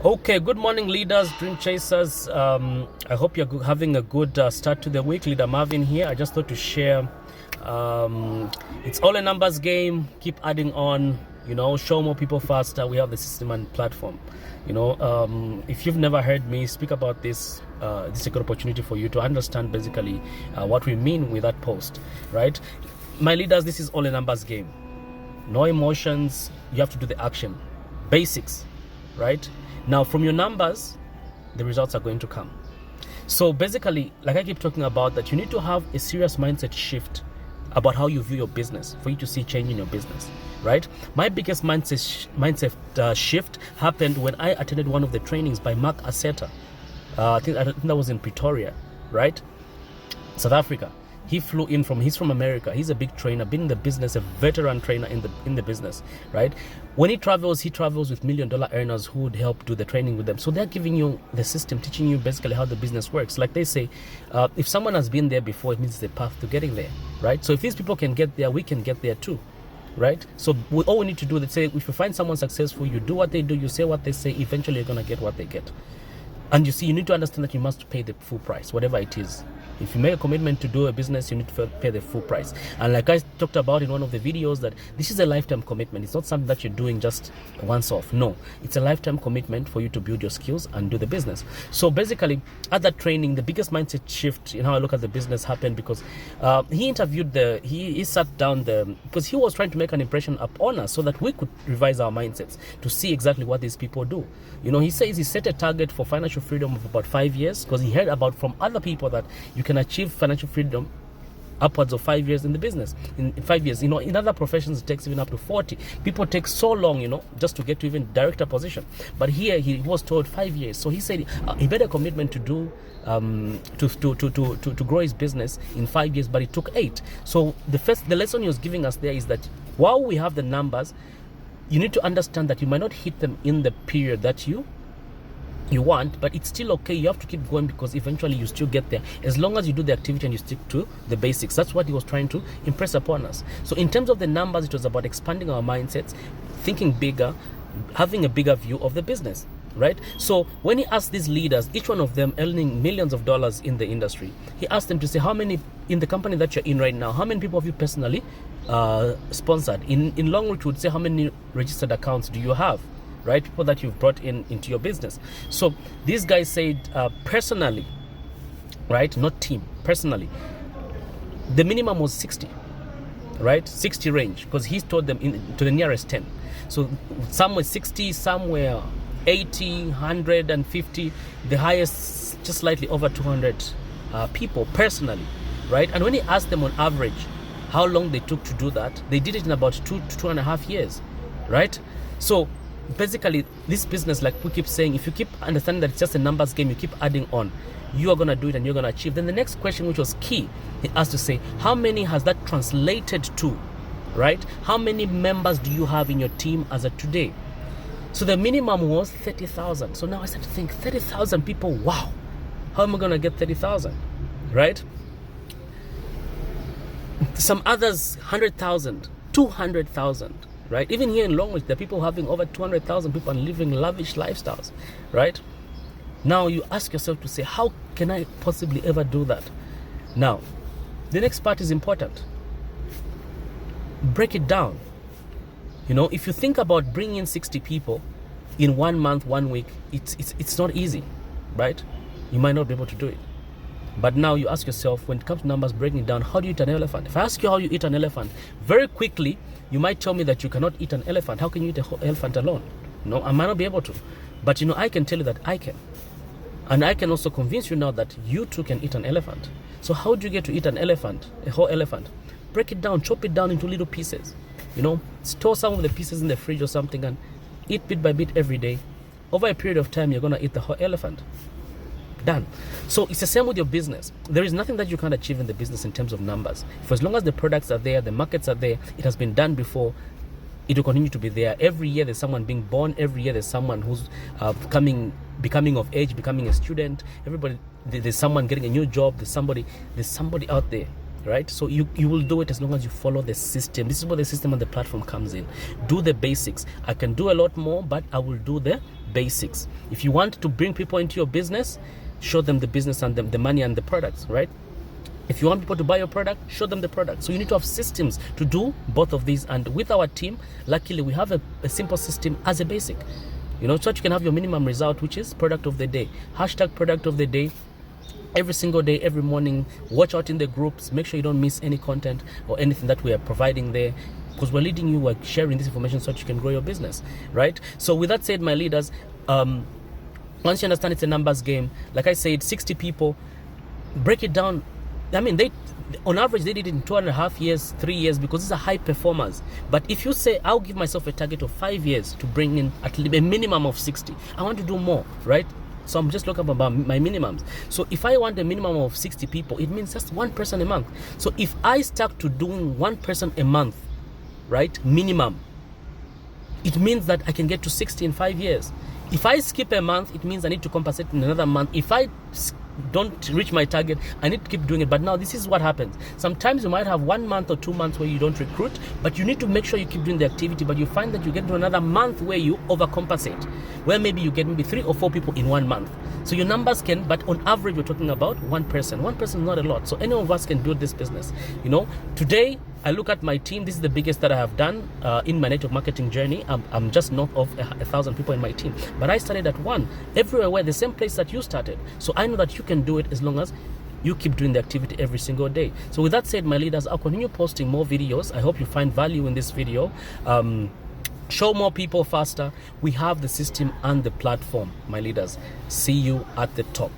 Okay, good morning, leaders, dream chasers. I hope you're having a good start to the week. Leader Marvin here. I just thought to share. It's all a numbers game. Keep adding on. Show more people faster. We have the system and platform. If you've never heard me speak about this, this is a good opportunity for you to understand basically what we mean with that post, right? My leaders, this is all a numbers game. No emotions. You have to do the action. Basics, right? Now, from your numbers, the results are going to come. So basically, like I keep talking about, that you need to have a serious mindset shift about how you view your business for you to see change in your business, right? My biggest mindset shift happened when I attended one of the trainings by Mark Aseta. I think that was in Pretoria, right? South Africa. He flew in he's from America. He's a big trainer, been in the business, a veteran trainer in the business, right? When he travels with $1 million earners who would help do the training with them. So they're giving you the system, teaching you basically how the business works. Like they say, if someone has been there before, it means it's the path to getting there, right? So if these people can get there, we can get there too, right? So all we need to do, they say, if you find someone successful, you do what they do, you say what they say, eventually you're going to get what they get. And you see, you need to understand that you must pay the full price, whatever it is. If you make a commitment to do a business, you need to pay the full price. And like I talked about in one of the videos, that this is a lifetime commitment. It's not something that you're doing just once off. No, it's a lifetime commitment for you to build your skills and do the business. So basically, at that training, the biggest mindset shift in how I look at the business happened because he interviewed he sat down because he was trying to make an impression upon us so that we could revise our mindsets to see exactly what these people do. He says he set a target for financial freedom of about 5 years because he heard about from other people that you can achieve financial freedom upwards of 5 years in the business. In 5 years, in other professions, it takes even up to 40. People take so long, just to get to even director position. But here he was told 5 years. So he said he made a commitment to do to grow his business in 5 years, but it took 8. So the lesson he was giving us there is that while we have the numbers, you need to understand that you might not hit them in the period that you want, but it's still okay. You have to keep going because eventually you still get there as long as you do the activity and you stick to the basics. That's what he was trying to impress upon us. So in terms of the numbers, it was about expanding our mindsets, thinking bigger, having a bigger view of the business, right? So when he asked these leaders, each one of them earning millions of dollars in the industry, he asked them to say, how many in the company that you're in right now, how many people have you personally sponsored? In Longreach would say, how many registered accounts do you have? Right, people that you've brought into your business. So these guys said personally, right, not team, personally, the minimum was 60, right, 60 range, because he told them to the nearest 10. So some were 60, some were 80, 150, the highest just slightly over 200 people personally, right? And when he asked them on average how long they took to do that, they did it in about 2 to 2.5 years, right? So basically, this business, like we keep saying, if you keep understanding that it's just a numbers game, you keep adding on, you are going to do it and you're going to achieve. Then the next question, which was key, he asked to say, how many has that translated to, right? How many members do you have in your team as of today? So the minimum was 30,000. So now I started to think, 30,000 people, wow, how am I going to get 30,000, right? Some others, 100,000, 200,000. Right? Even here in Longreach, there are people having over 200,000 people and living lavish lifestyles, right? Now you ask yourself to say, how can I possibly ever do that? Now, the next part is important. Break it down. If you think about bringing in 60 people in 1 month, 1 week, it's not easy, right? You might not be able to do it. But now you ask yourself, when it comes to numbers, breaking it down, how do you eat an elephant? If I ask you how you eat an elephant, very quickly, you might tell me that you cannot eat an elephant. How can you eat an elephant alone? No, I might not be able to. But I can tell you that I can. And I can also convince you now that you too can eat an elephant. So how do you get to eat an elephant, a whole elephant? Break it down, chop it down into little pieces. Store some of the pieces in the fridge or something and eat bit by bit every day. Over a period of time, you're going to eat the whole elephant. Done. So it's the same with your business. There is nothing that you can't achieve in the business in terms of numbers. For as long as the products are there, the markets are there, it has been done before, it will continue to be there. Every year there's someone being born. Every year there's someone who's becoming of age, becoming a student. There's someone getting a new job. There's somebody out there, right? So you will do it as long as you follow the system. This is where the system and the platform comes in. Do the basics. I can do a lot more, but I will do the basics. If you want to bring people into your business, show them the business and the money and the products, right? If you want people to buy your product, show them the product. So you need to have systems to do both of these. And with our team, luckily we have a simple system as a basic, you know, so that you can have your minimum result, which is product of the day. Hashtag product of the day. Every single day, every morning, watch out in the groups. Make sure you don't miss any content or anything that we are providing there, because we're leading you, we're sharing this information so that you can grow your business, right? So with that said, my leaders, once you understand it's a numbers game, like I said, 60 people, break it down. I mean, they on average they did it in 2.5 years, 3 years, because these are high performers. But if you say, I'll give myself a target of 5 years to bring in at least a minimum of 60, I want to do more, right? So I'm just looking about my minimums. So if I want a minimum of 60 people, it means just one person a month. So if I stuck to doing one person a month, right, minimum, it means that I can get to 60 in 5 years. If I skip a month, it means I need to compensate in another month. If I don't reach my target, I need to keep doing it. But now this is what happens. Sometimes you might have 1 month or 2 months where you don't recruit, but you need to make sure you keep doing the activity. But you find that you get to another month where you overcompensate, where maybe you get maybe 3 or 4 people in 1 month. So your numbers can, but on average we're talking about one person. One person is not a lot. So any of us can build this business. You know, today I look at my team. This is the biggest that I have done in my network marketing journey. I'm just north of 1,000 people in my team, but I started at one. Everywhere were the same place that you started. So I know that you can do it as long as you keep doing the activity every single day. So with that said, my leaders, I'll continue posting more videos. I hope you find value in this video. Show more people faster. We have the system and the platform, my leaders. See you at the top.